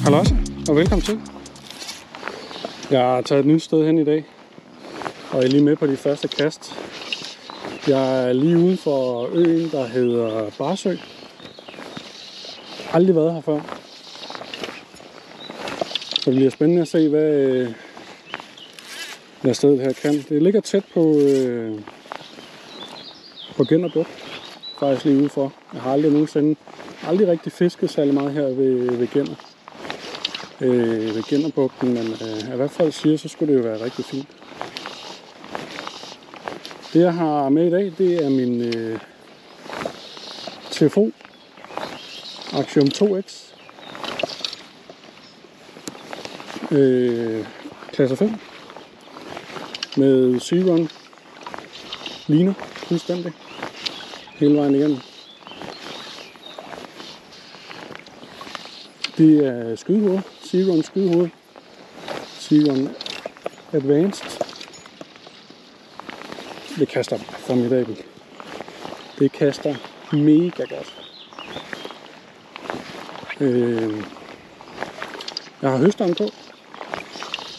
Halløjsa, og velkommen til. Jeg har taget et nyt sted hen i dag, og jeg er lige med på de første kast. Jeg er lige ude for øen, der hedder Barsø. Aldrig været her før. Så det bliver spændende at se, hvad stedet her kan. Det ligger tæt på Genner Bugt, faktisk lige ude for. Jeg har aldrig rigtig fisket særlig meget her ved Genner. Ved Gennerbugten, men i hvert fald siger, så skulle det jo være rigtig fint. Det jeg har med i dag, det er min TFO Axiom 2X klasse 5 med Sea-Run liner fuldstændig hele vejen igennem. Det er skydehoved, Sea-Run skydehoved, Sea-Run Advanced. Det kaster formidabelt. Det kaster mega godt. Jeg har høsteren på.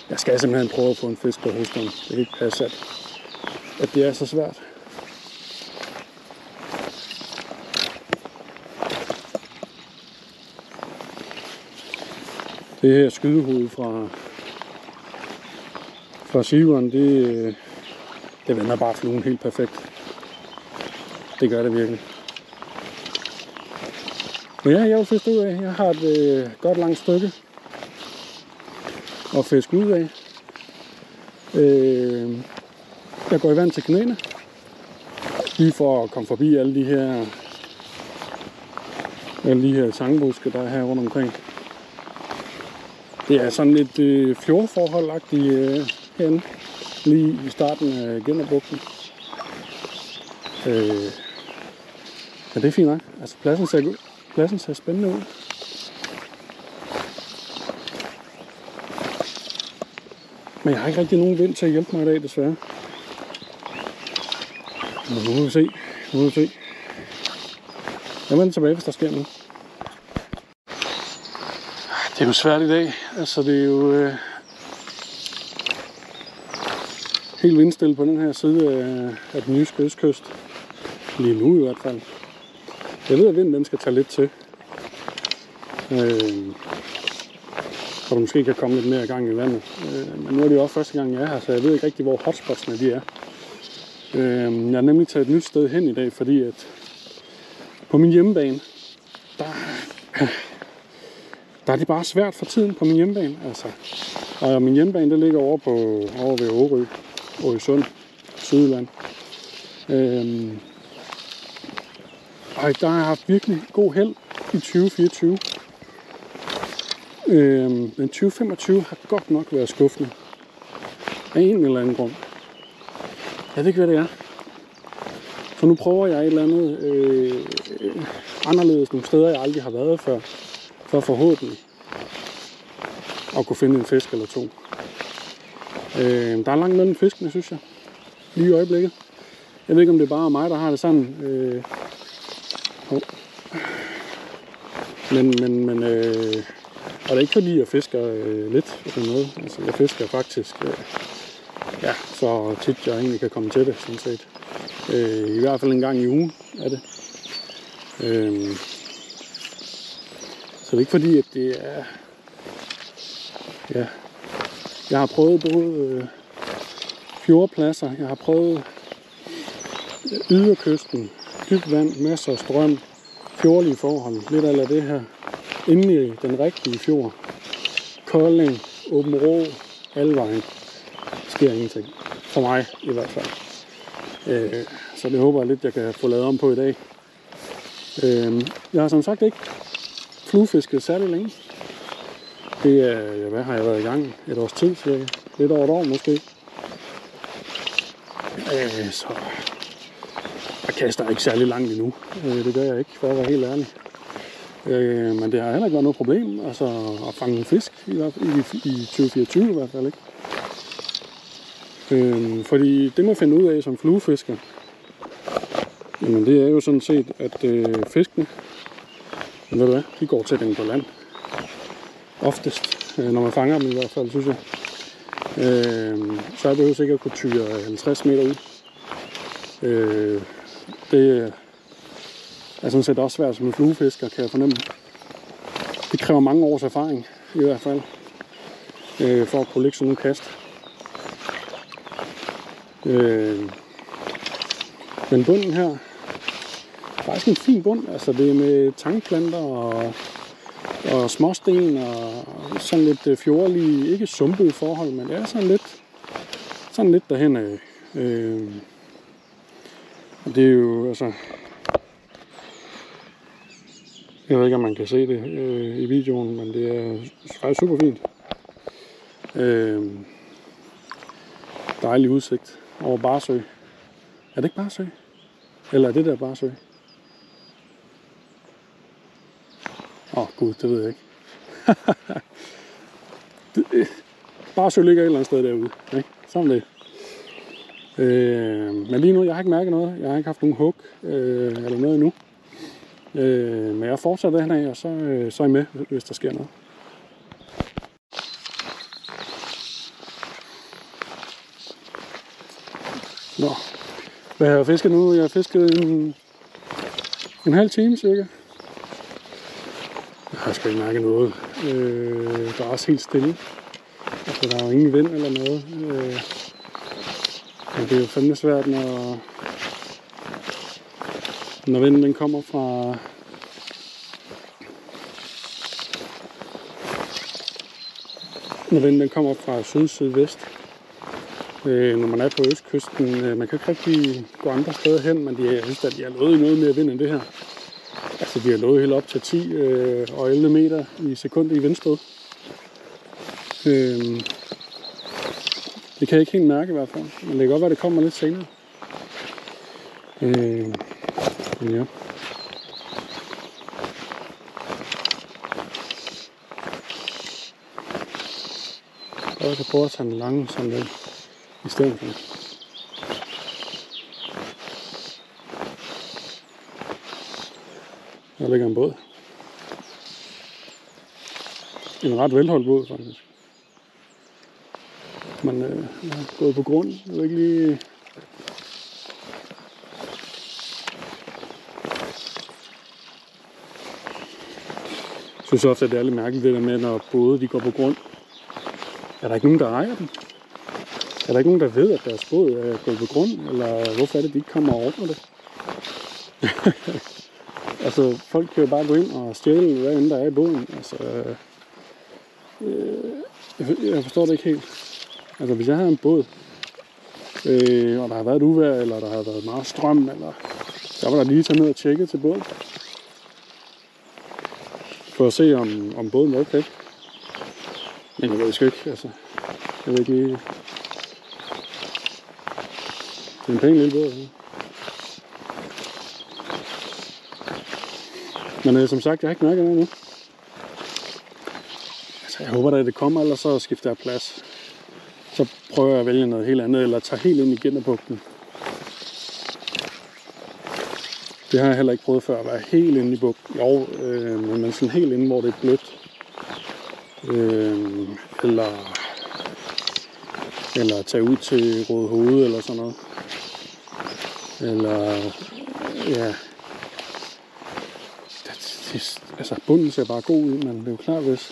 Jeg skal simpelthen prøve at få en fisk på høsteren. Det kan ikke passe, at det er så svært. Det her skydehoved fra Sea-Run, det vender bare fluen helt perfekt. Det gør det virkelig. Men ja, jeg vil fiske ud af. Jeg har et godt langt stykke at fiske ud af. Jeg går i vand til knæene, lige for at komme forbi alle de her sangbuske, der er her rundt omkring. Det er sådan lidt fjordforhold-agtigt herinde, lige i starten af Gennerbugten. Men det er fint nok. Altså pladsen ser spændende ud. Men jeg har ikke rigtig nogen vind til at hjælpe mig i dag, desværre. Men nu må vi se. Jeg vender tilbage, hvis der sker noget. Det er jo svært i dag. Altså det er jo helt vindstille på den her side af den jyske østkyst. Lige nu i hvert fald. Jeg ved, at vinden den skal tage lidt til. Så der måske kan komme lidt mere gang i vandet. Men nu er det jo også første gang, jeg er her, så jeg ved ikke rigtig, hvor hotspotsene de er. Jeg har nemlig taget et nyt sted hen i dag, fordi at på min hjemmebane, der er det bare svært for tiden på min hjemmebane. Altså. Og min hjemmebane, det ligger over ved Årø, Årøsund, Sydland. Og der har jeg haft virkelig god held i 2024. Men 2025 har godt nok været skuffende. Af en eller anden grund. Jeg ved ikke, hvad det er. For nu prøver jeg et eller andet anderledes nogle steder, jeg aldrig har været før. For forhåbentlig at kunne finde en fisk eller to. Der er langt mellem fiskene, synes jeg. Lige i øjeblikket. Jeg ved ikke, om det er bare mig, der har det sådan. Men og det er ikke fordi, jeg fisker lidt eller noget. Altså, jeg fisker faktisk så tit jeg egentlig kan komme til det, sådan set. I hvert fald en gang i ugen er det. Så det er ikke fordi, at det er... Ja. Jeg har prøvet både fjordpladser, jeg har prøvet yderkysten, dybt vand, masser af strøm, fjordlige forhold, lidt af det her. Inde i den rigtige fjord, Kolding, Åben Rå, alle vejen, sker ingenting. For mig i hvert fald. Så det håber jeg lidt, jeg kan få lavet om på i dag. Jeg har som sagt ikke fluefisket særlig længe. Det er, hvad har jeg været i gang? Et års tid, cirka. Lidt over et år måske. Så jeg kaster ikke særlig langt endnu. Det gør jeg ikke, for at være helt ærlig. Men det har heller ikke været noget problem altså at fange en fisk i 2024 i hvert fald ikke. Fordi det man finder ud af som fluefisker, jamen det er jo sådan set, at fiskene, ved du hvad, de går til den på land. Oftest, når man fanger dem i hvert fald, synes jeg. Så jeg behøver sikkert at kunne tyre 50 meter ud. Det er sådan set også svært som en fluefisker, kan jeg fornemme. Det kræver mange års erfaring, i hvert fald, for at kunne lægge sådan nogle kast. Men bunden her er faktisk en fin bund. Altså det er med tangplanter og småsten og sådan lidt fjordlige, ikke sumpede forhold, men det er sådan lidt derhen af. Og det er jo altså, jeg ved ikke om man kan se det i videoen, men det er faktisk super fint. Dejlig udsigt over Barsø. Er det ikke Barsø? Eller er det der Barsø? Gud, det ved jeg ikke. Barsø ligger et eller andet sted derude. Ikke? Sådan det. Men lige nu, jeg har ikke mærket noget. Jeg har ikke haft nogen hug eller noget endnu. Men jeg fortsætter den af, og så er jeg med, hvis der sker noget. Nå, hvad har jeg fisket nu? Jeg har fisket en halv time cirka. Jeg har sgu ikke mærket noget. Der er også helt stille. Altså, der er jo ingen vind eller noget. Men det er jo fandme svært, når vinden den kommer fra syd-sydvest. Når man er på østkysten, man kan ikke rigtig gå andre steder hen, men jeg synes, at de har lovet noget mere vind end det her. Altså, de har lovet helt op til 10 og 11 meter i sekundet i vindstød. Det kan jeg ikke helt mærke i hvert fald, men det kan godt være, det kommer lidt senere. Men ja. Jeg kan prøve at tage den lange sådan lidt i stedet for. Der ligger en båd. En ret velholdt båd faktisk. Men jeg er gået på grund. Jeg ved ikke lige... Jeg synes ofte, at det er lidt mærkeligt det der med, når både de går på grund. Er der ikke nogen, der ejer dem? Er der ikke nogen, der ved, at deres båd er gået på grund? Eller hvorfor er det, de ikke kommer og ordner det? Altså, folk kan jo bare gå ind og stjæle, hvad end der er i båden. Altså, jeg forstår det ikke helt. Altså, hvis jeg havde en båd, og der har været et uvejr, eller der har været meget strøm, eller så var der lige tage ned og tjekke til båden. For at se, om båden var okay. Men jeg ved sgu ikke, altså. Jeg ved ikke lige... Det er en pæn lille båd. Ja. Men som sagt, jeg har ikke mærket noget nu. Altså, jeg håber da, at det kommer, eller så skifter jeg plads. Så prøver jeg at vælge noget helt andet, eller tager helt ind i Gennerbugten. Det har jeg heller ikke prøvet før, at være helt inde i bugten. Jo, men sådan helt inde, hvor det er blødt. Eller tage ud til Rødhoved eller sådan noget. Eller, ja... Altså, bunden ser bare god ud, men det er jo klart, hvis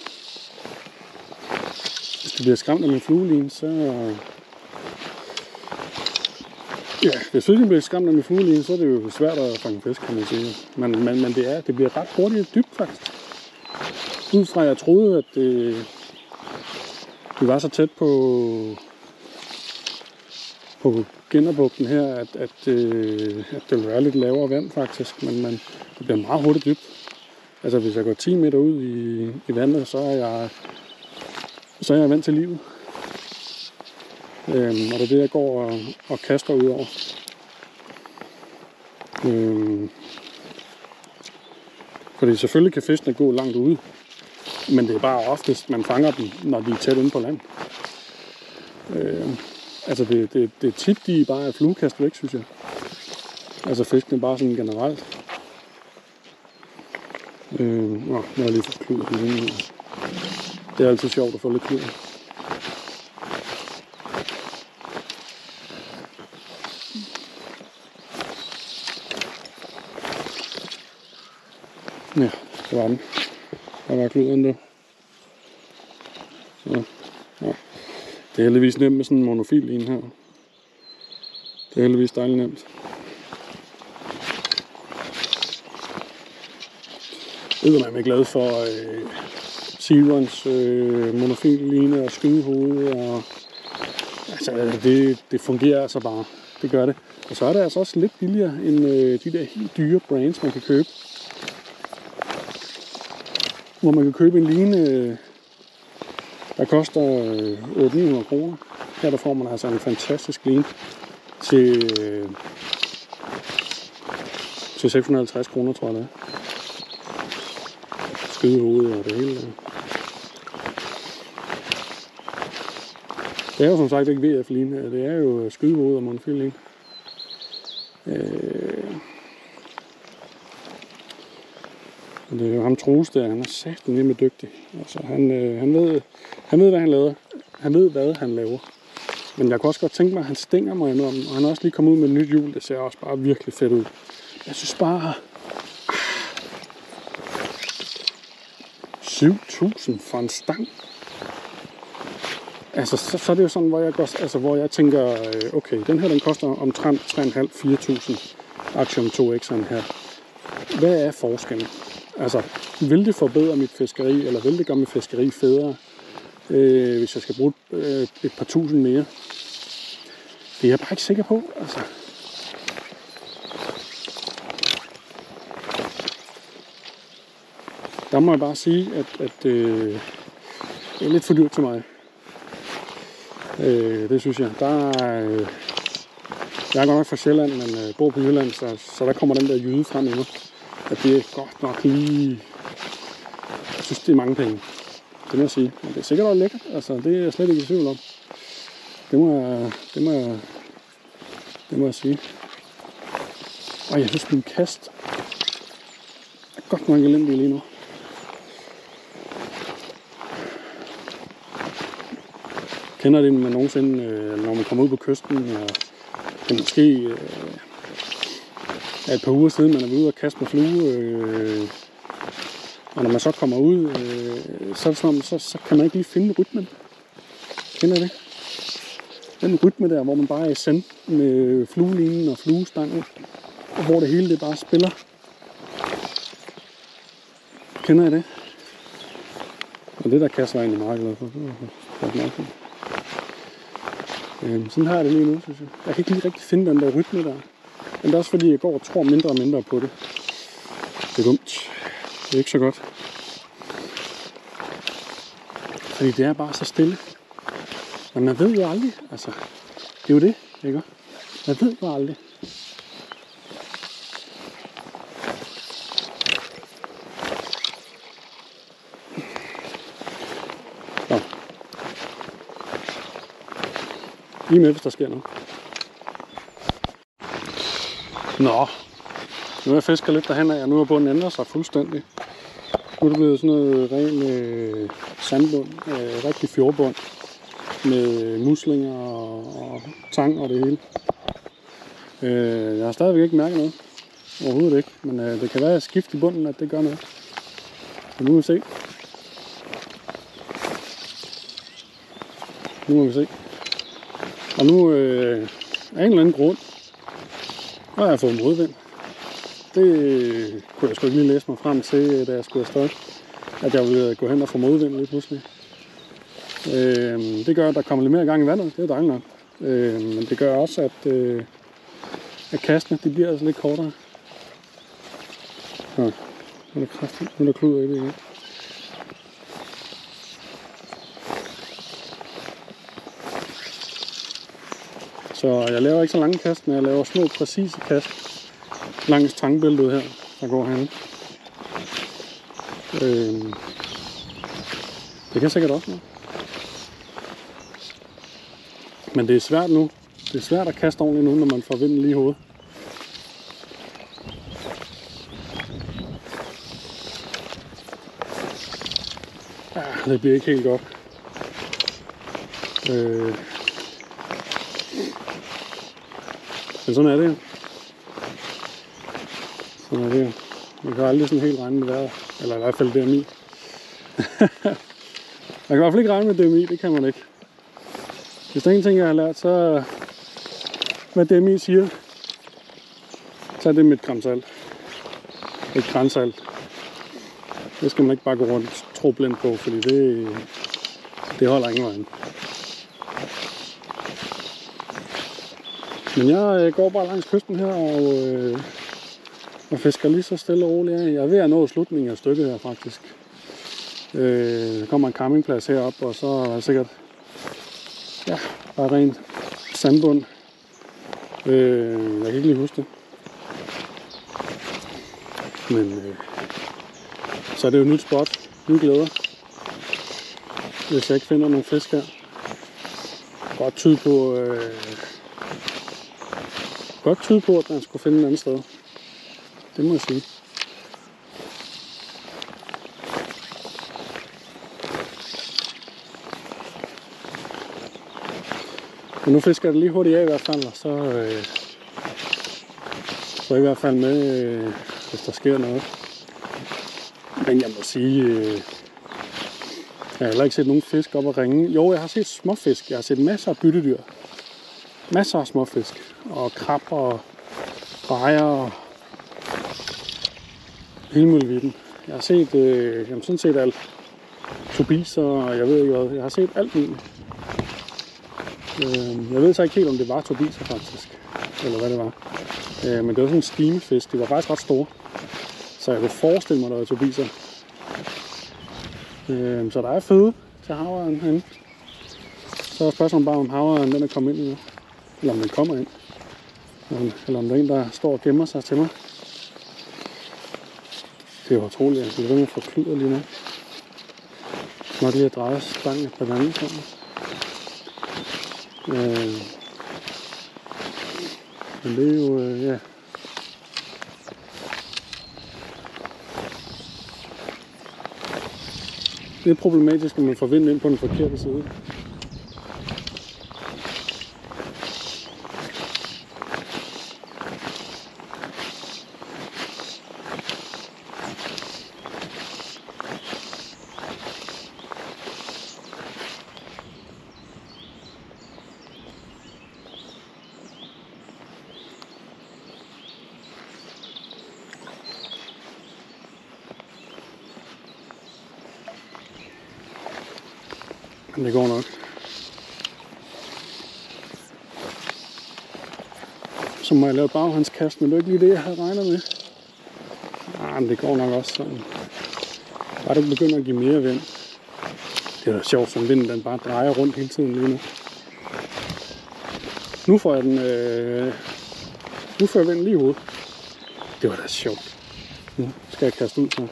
det bliver skræmt af min fluelin, så... Ja, hvis det bliver skræmt af min fluelin, så er det jo svært at fange fisk, kan man sige. Men det bliver ret hurtigt dybt, faktisk. Ud fra, jeg troede, at det var så tæt på Gennerbugten her, at det ville være lidt lavere vand, faktisk. Men det bliver meget hurtigt dybt. Altså, hvis jeg går 10 meter ud i vandet, så er jeg vant til livet. Og det er det, jeg går og kaster ud over. Fordi selvfølgelig kan fiskene gå langt ude, men det er bare oftest, man fanger dem, når de er tæt inde på land. Altså, det er tit, de bare er fluekast væk, synes jeg. Altså, fiskene bare sådan generelt. Nu har jeg lige fået kludet den her. Det er altid sjovt at få lidt klud. Ja, det var den. Der var kluden der. Så, ja. Det er heldigvis nemt med sådan en monofil line her. Det er heldigvis dejligt nemt. Jeg er glad for Silvans monofil line og skydehoved. Og, altså, det fungerer altså bare. Det gør det. Og så er det altså også lidt billigere end de der helt dyre brands, man kan købe. Hvor man kan købe en line, der koster 800-900 kroner. Her der får man altså en fantastisk line til 650 kroner, tror jeg det er. Skydehoved og det hele. Det er jo som sagt ikke VF-line, det er jo skydehoved og monofil-line. Det er jo ham Troels der, han er satan lige med dygtig. Altså, han ved, hvad han laver. Han ved, hvad han laver. Men jeg kan også godt tænke mig, at han stænger mig enormt. Og han er også lige kommet ud med et nyt hjul, det ser også bare virkelig fedt ud. Jeg synes bare... 7.000 for en stang. Altså, så er det jo sådan, hvor jeg tænker, okay, den her den koster omtrent 3.500-4.000 Axiom 2X'eren her. Hvad er forskellen? Altså, vil det forbedre mit fiskeri, eller vil det gøre mit fiskeri federe, hvis jeg skal bruge et par tusind mere? Det er jeg bare ikke sikker på, altså. Der må jeg bare sige, at det er lidt for dyrt til mig. Det synes jeg. Jeg er godt nok fra Sjælland, men bor på Jylland, så der kommer den der jyde frem i mig. At det er godt nok lige... Jeg synes, det er mange penge. Det må jeg sige. Men det er sikkert også lækkert. Altså, det er jeg slet ikke i tvivl om. Det må jeg sige. Og jeg synes, min kast er godt nok elendig lige nu. Kender det, man nogensinde, når man kommer ud på kysten, og det måske er et par uger siden, man er ude og kaste med flue, og når man så kommer ud, så er det sådan, så kan man ikke lige finde rytmen. Kender det? Den rytme der, hvor man bare er i sand med fluelinen og fluestangen, og hvor det hele det bare spiller. Kender I det? Og det der kast var egentlig meget glad for. Sådan har jeg det lige nu, synes jeg. Jeg kan ikke lige rigtig finde den der rytme der. Men det er også fordi, jeg går og tror mindre og mindre på det. Det er dumt. Det er ikke så godt. Fordi det er bare så stille. Men man ved jo aldrig, altså. Det er jo det, ikke? Man ved jo aldrig. Nå. Lige med, hvis der sker noget. Nå. Nu er jeg fisker lidt derhen af, og nu er bunden ændret sig fuldstændig. Nu er det blevet sådan noget ren sandbund, rigtig fjordbund. Med muslinger og tang og det hele. Jeg har stadigvæk ikke mærket noget. Overhovedet ikke. Men det kan være at skifte i bunden, at det gør noget. Så nu må vi se. Og nu af en eller anden grund, har jeg fået modvind. Det kunne jeg sgu ikke lige læse mig frem til, da jeg skulle afsted. At jeg ville gå hen og få modvind lige pludselig. Det gør, at der kommer lidt mere gang i vandet. Det er dejligt nok. Men det gør også, at kastene de bliver altså lidt kortere. Nu er der kraftigt. Nu er der klud i det igen. Så jeg laver ikke så lange kast, men jeg laver små, præcise kast langs tangbæltet her, der går herinde. Det kan sikkert også noget. Men det er svært nu. Det er svært at kaste ordentligt nu, når man får vinden lige i hovedet. Ja, det bliver ikke helt godt. Men sådan er det jo. Sådan er det jo. Man kan aldrig sådan helt regne med vejret. Eller i hvert fald DMI. Man kan i hvert fald ikke regne med DMI, det kan man ikke. Hvis der er en ting, jeg har lært, så hvad DMI siger, så er det med et gram salt. Et grænsalt. Det skal man ikke bare gå rundt og tro blindt på, fordi det holder ingen vejen. Men jeg går bare langs kysten her og fisker lige så stille og roligt. Jeg er ved at nå slutningen af stykket her faktisk. Der kommer en campingplads heroppe, og så er der sikkert bare rent sandbund. Jeg kan ikke lige huske det. Men så er det jo et nyt spot, nye glæder. Hvis jeg ikke finder nogen fisk her. Godt tyde på, at man skulle finde et andet sted. Det må jeg sige. Men nu fisker jeg det lige hurtigt af i hvert fald, og så i hvert fald med, hvis der sker noget. Men jeg må sige, jeg har heller ikke set nogen fisk op og ringe. Jo, jeg har set småfisk. Jeg har set masser af byttedyr. Masser af småfisk. Og krabber og rejer og hele muligheden. Jeg har set, sådan set alt. Tobiser og jeg ved ikke hvad. Jeg har set alt muligt. Jeg ved så ikke helt, om det var tobiser faktisk. Eller hvad det var. Men det var sådan en stimefisk. De var faktisk ret store. Så jeg kunne forestille mig, at der var tobiser. Så der er føde til havren herinde. Så er spørgsmålet bare, om havren den er kommet ind nu. Eller om den kommer ind. Eller om der er en, der står og gemmer sig til mig. Det er jo utroligt, at jeg vil få kluder lige nu. Nok lige at dreje stangen et par gange. Men det er jo, ja. Det er problematisk, at man får vind ind på den forkerte side. Men det går nok. Så må jeg lave baghåndskast, men det er ikke lige det, jeg havde regnet med. Men det går nok også sådan. Bare det begynder at give mere vind. Det er da sjovt, som vinden den bare drejer rundt hele tiden lige nu. Nu får jeg den... Nu får jeg vinden lige i hovedet. Det var da sjovt. Nu skal jeg kaste ud så.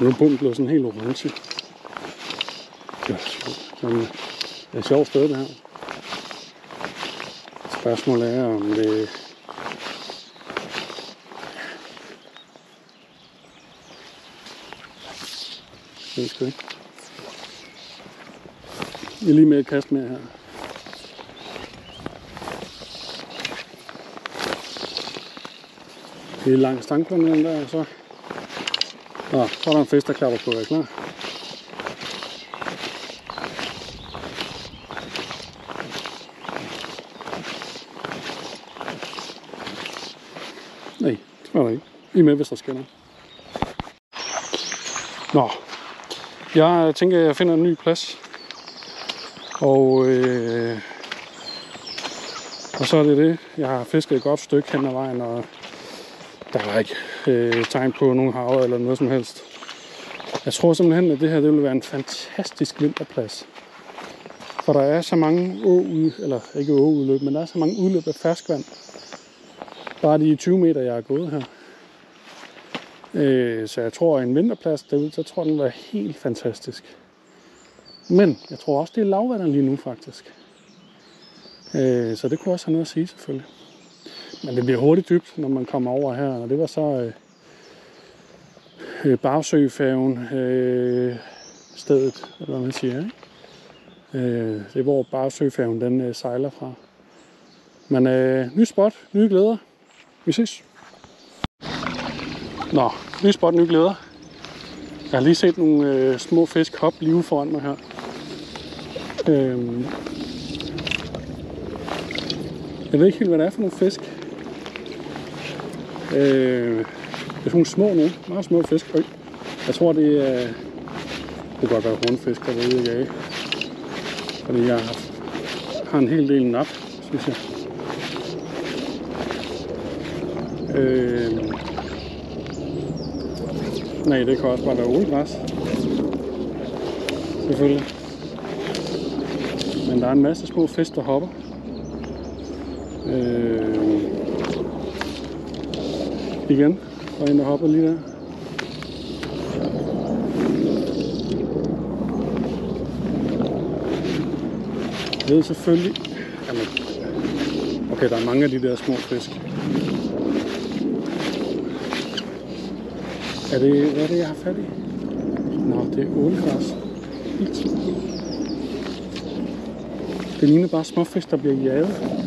Nu er bunden blevet sådan helt orange. Det var sjovt. Men det er et sjovt sted det her. Spørgsmålet er om det... Det skal ikke. Jeg er lige med et kast mere her. Det er lang stang på den der, og så... så er der en fisk, der klapper på. Er I klar? Nej, det var der ikke. I er med, hvis der sker noget. Nå. Jeg tænker, at jeg finder en ny plads. Og så er det det. Jeg har fisket et godt stykke hen ad vejen, og der var ikke tegn på nogen haver eller noget som helst. Jeg tror simpelthen, at det her det vil være en fantastisk vinterplads. For der er så mange ikke åudløb, men der er så mange udløb af ferskvand. Bare de 20 meter, jeg har gået her. Så jeg tror, at en vinterplads, så tror jeg, den var helt fantastisk. Men jeg tror også, det er lavvand lige nu faktisk. Så det kunne også have noget at sige selvfølgelig. Men det bliver hurtigt dybt, når man kommer over her. Og det var så Barsøfærgen stedet, eller hvad man siger. Ikke? Det er hvor Barsøfærgen den sejler fra. Men ny spot, nye glæder. Vi ses. Nå, ny spot, nye glæder. Jeg har lige set nogle små fisk hoppe lige foran mig her. Jeg ved ikke helt, hvad det er for nogle fisk. Det er sådan nogle små nu, meget små fisk. Jeg tror, det er... Det kunne godt være hornfisk, der var ude i jage. Fordi jeg har en hel del nap, synes jeg. Nej, det kan også bare være ålegræs. Selvfølgelig. Men der er en masse små fisk, der hopper. Igen. Der er en, der hopper lige der. Jeg ved selvfølgelig... Jamen, okay, der er mange af de der små fisk. Hvad er det, jeg har fat i? Nå, det er ålegræs. Det ligner bare småfisk, der bliver jaget.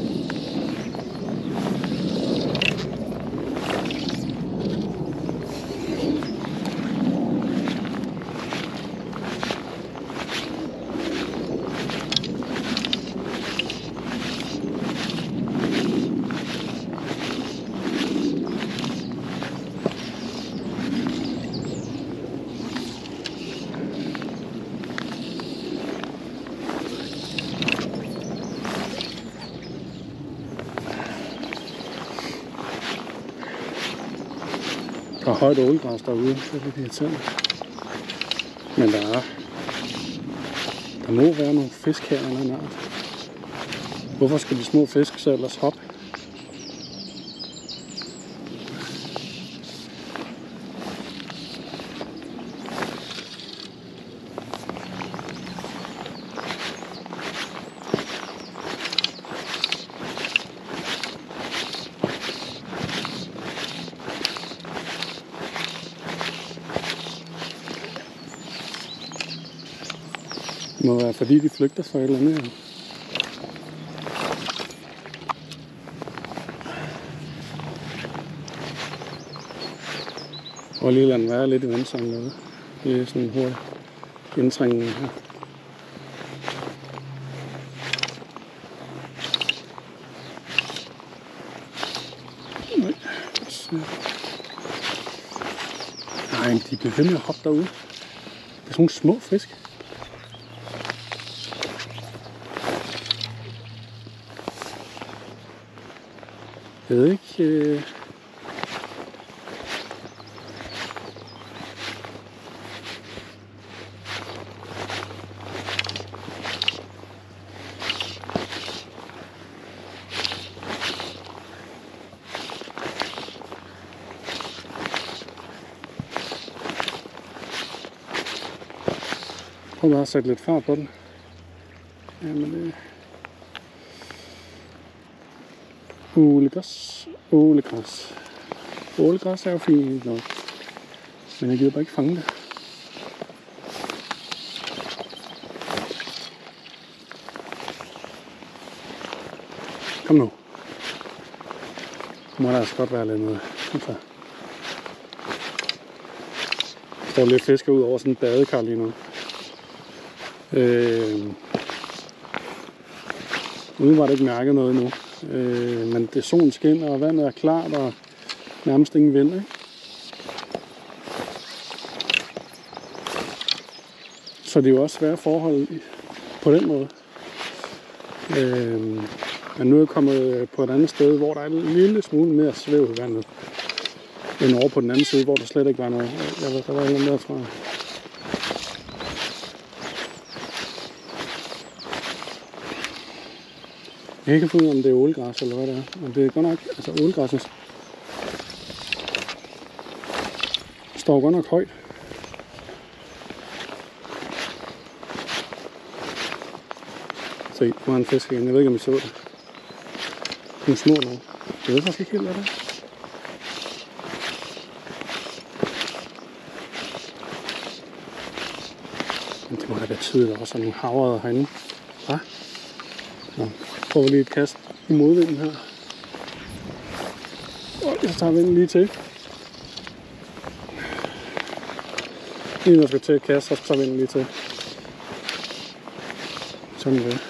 Der er højt ålegræs derude, det er lidt irriterende. Men der må være nogle fisk her eller noget. Hvorfor skal de små fisk så ellers hoppe? Det må være fordi de flygter fra et eller andet her. Og lige lade den være lidt i vandsangen derude. Det er sådan en hurtig indtrængning her. Nej, de bliver ved med at hoppe derude. Det er sådan nogle små fisk. Jeg ved ikke... Prøv bare at sætte lidt fart på den. Jamen det... Ålegræs. Ålegræs. Ålegræs er jo fint nok. Men jeg gider bare ikke fange det. Kom nu. Må der altså godt være lidt noget. Der står lidt fisker ud over sådan en badekar lige nu. Nu var det ikke mærket noget nu. Men det er solen skinner, og vandet er klart, og nærmest ingen vind, ikke? Så det er jo også svære forhold på den måde. Men nu er jeg kommet på et andet sted, hvor der er en lille smule mere svæv i vandet, end over på den anden side, hvor der slet ikke var noget. Jeg ved, der var noget derfra. Jeg kan ikke finde ud af, om det er ålegræs eller hvad det er. Men det er godt nok, altså ålegræsset står godt nok højt. Se, nu har en fisk igen. Jeg ved ikke, om I så det. Den er små nu. Jeg ved faktisk ikke helt, hvad det er. Men det må da betyde, at der også er nogle havre herinde. Hva? Nå, prøver lige et kast i modvinden her. Og jeg tager vinden lige til. Lige når jeg skal til at kaste, så tager vinden lige til. Sådan det.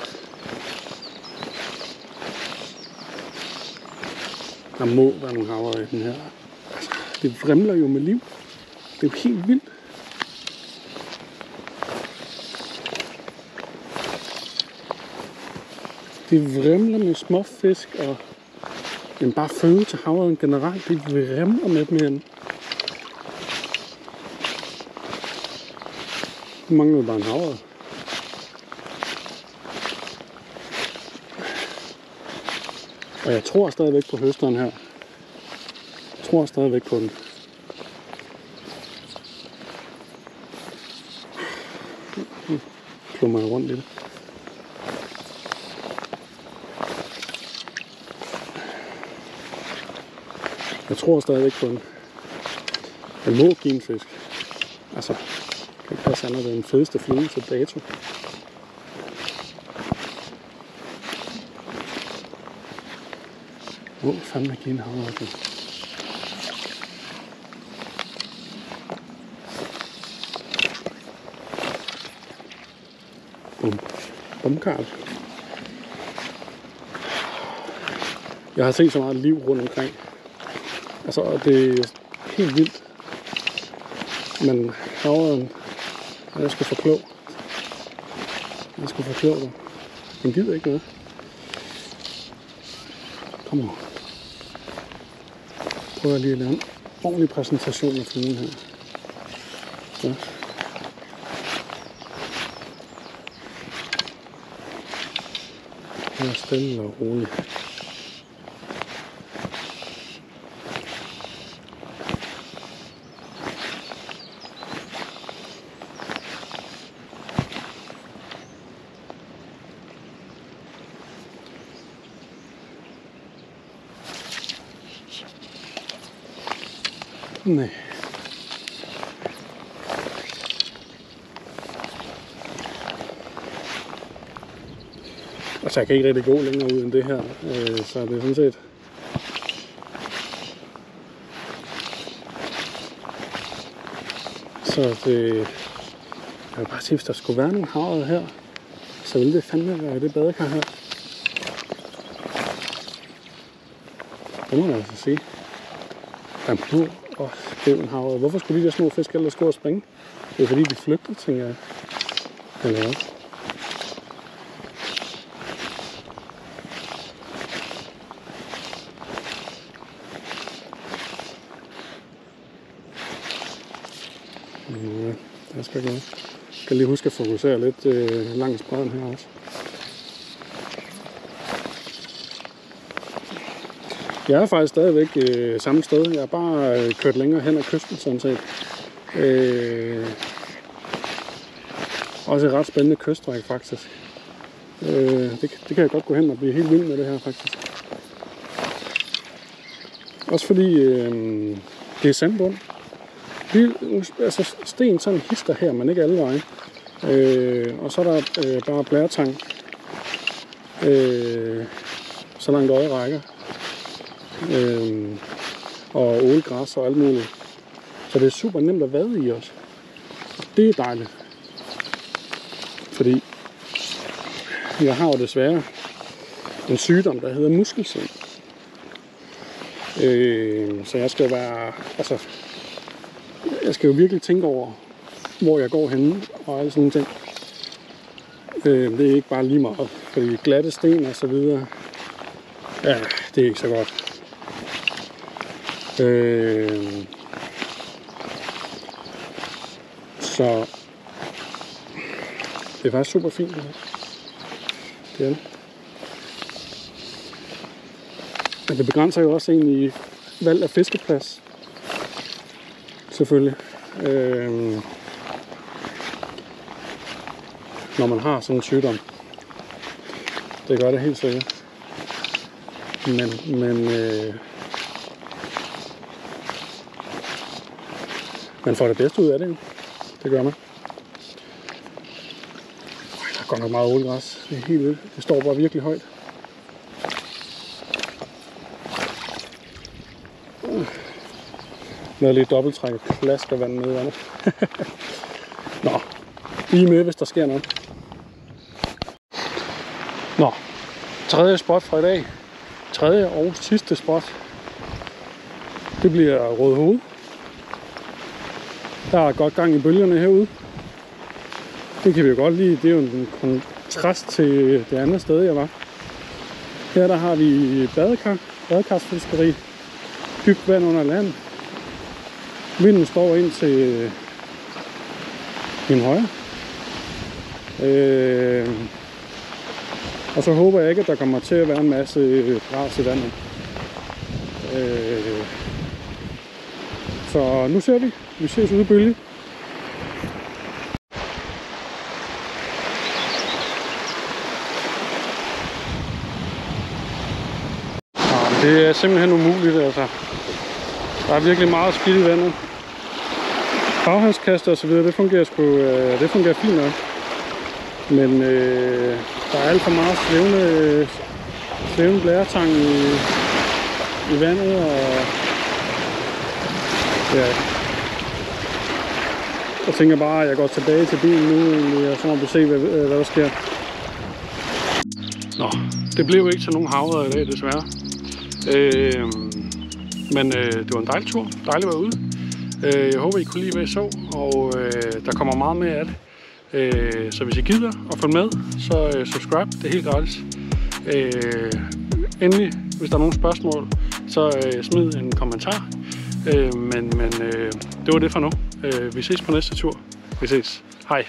Der må være nogle havre i den her. Altså, det vrimler jo med liv. Det er jo helt vildt. Det vrimler med små fisk og men bare føde til havren generelt. Det vrimler med dem herinde. Nu mangler bare en havre. Og jeg tror stadigvæk på høsteren her. Jeg tror stadigvæk på den. Nu klummer jeg rundt i det. Jeg tror stadigvæk på den. Den må give en fisk. Altså, det kan ikke passe andet, det er den fedeste flue til dato. Må fandme give en havre. Bum. Bumkarl. Jeg har set så meget liv rundt omkring. Altså, det er helt vildt. Men havren, jeg skulle forklå. Jeg skulle forklå dig. Den gider ikke noget. Kom nu. Prøv lige at lave en ordentlig præsentation af fluen her. Så. Her er stille og roligt. Nej. Altså, jeg kan ikke rigtig gå længere ud end det her, så det er sådan set... Så det... Jeg vil bare sige, hvis der skulle være nogle havre her, så ville det fandme være det badekar her. Det må man altså sige. Der er blå og skæven havre. Hvorfor skulle de der små fisk ellers gå og springe? Det er fordi, de flygter, tænker jeg. Eller hvad? Ja, der skal ikke noget. Jeg skal lige huske at fokusere lidt langs bredden her også. Jeg er faktisk stadigvæk samme sted. Jeg har bare kørt længere hen ad kysten, sådan set. Også et ret spændende kyststræk, faktisk. Det kan jeg godt gå hen og blive helt vild med det her, faktisk. Også fordi det er sandbund. Altså sten sådan hister her, men ikke alle veje. Og så er der bare blæretang. Så langt øje rækker. Og ålegræs og alt muligt. Så det er super nemt at vade i os. Det er dejligt. Fordi jeg har jo desværre en sygdom, der hedder muskelsvind. Så jeg skal være, altså, jeg skal jo virkelig tænke over, hvor jeg går henne og alle sådan nogle ting. Det er ikke bare lige meget, fordi glatte sten og så videre, ja, det er ikke så godt. Så det er faktisk super fint. Det er det. Men det begrænser jo også egentlig valg af fiskeplads. Selvfølgelig. Når man har sådan en sygdom. Det gør det helt sikkert. Men man får det bedste ud af det jo. Det gør man. Der er godt nok meget ålegræs. Det er helt vildt. Det står bare virkelig højt. Lavet lidt dobbelttræk og plasker vand ned i vandet. Nå, I er med, hvis der sker noget. Nå, tredje spot fra i dag. Tredje og sidste spot. Det bliver Rødhoved. Der er godt gang i bølgerne herude. Det kan vi jo godt lide. Det er jo en kontrast til det andet sted, jeg var. Her der har vi badekarsfiskeri. Dybt vand under land. Vinden står ind til min højre. Og så håber jeg ikke, at der kommer til at være en masse bras i vandet. Så nu ser vi. Vi ses ude i bølge. Det er simpelthen umuligt, altså. Der er virkelig meget skidt i vandet. Baghåndskaster og så videre, det fungerer fint nok. Men der er alt for meget svævende blæretang i vandet, og ja. Jeg tænker bare, at jeg går tilbage til bilen nu, og så må vi se, hvad der sker. Nå, det blev ikke til nogen havre i dag, desværre. Men det var en dejlig tur. Dejligt at være ude. Jeg håber, I kunne lide, hvad I så, og der kommer meget mere af det. Så hvis I gider at følge med, så subscribe. Det er helt gratis. Endelig, hvis der er nogle spørgsmål, så smid en kommentar. Men det var det for nu. Vi ses på næste tur. Vi ses. Hej.